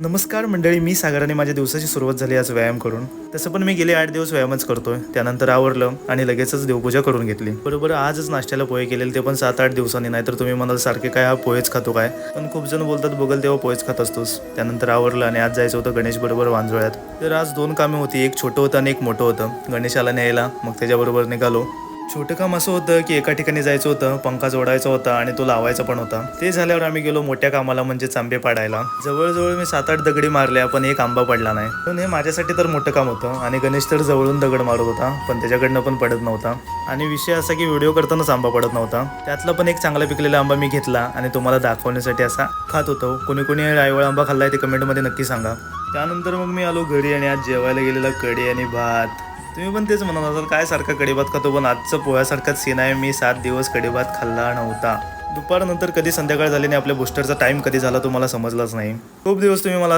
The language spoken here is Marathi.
नमस्कार मंडळी, मी सागर आणि माझ्या दिवसाची सुरुवात झाली आज व्यायाम करून. तसं पण मी गेले 8 दिवस व्यायामच करतोय. त्यानंतर आवरलं आणि लगेचच देवपूजा करून घेतली. बरोबर आजच नाश्त्याला पोहे केलेले, ते पण 7-8 दिवसांनी. नाहीतर तुम्ही म्हणाल सारखे काय हा पोहेच खातो काय, पण खूप जण बोलतात बघल तेव्हा पोहेच खात असतोस. त्यानंतर आवरलं आणि आज जायचं होतं गणेश बरोबर वांजोळ्यात. तर आज 2 कामे होती, एक छोटं होतं आणि एक मोठं होतं. गणेशाला न्यायला मग त्याच्याबरोबर निघालो. छोटं काम असं होतं की एका ठिकाणी जायचं होतं, पंखा जोडायचा होता आणि तो लावायचा पण होता. ते झाल्यावर आम्ही गेलो मोठ्या कामाला, म्हणजे आंबे पाडायला. जवळजवळ मी 7-8 दगडी मारल्या, पण एक आंबा पडला नाही. पण हे माझ्यासाठी तर मोठं काम होतं आणि गणेश तर जवळून दगड मारत होता, पण त्याच्याकडनं पण पडत नव्हता. आणि विषय असा की व्हिडिओ करतानाच आंबा पडत नव्हता. त्यातला पण एक चांगला पिकलेला आंबा मी घेतला आणि तुम्हाला दाखवण्यासाठी असा खात होतो. कोणी रायवळ आंबा खाल्लाय ते कमेंटमध्ये नक्की सांगा. त्यानंतर मग मी आलो घरी आणि आज जेवायला गेलेला कढी आणि भात. तुम्ही पण तेच म्हणत असाल काय सारखा कढी भात खातो, पण आजचं पोह्यासारखाच सीन आहे. मी 7 दिवस कढी भात खाल्ला नव्हता. दुपारनंतर कधी संध्याकाळ झाली नाही, आपल्या बुस्टरचा टाइम कधी झाला तुम्हाला समजलाच नाही. खूप दिवस तुम्ही मला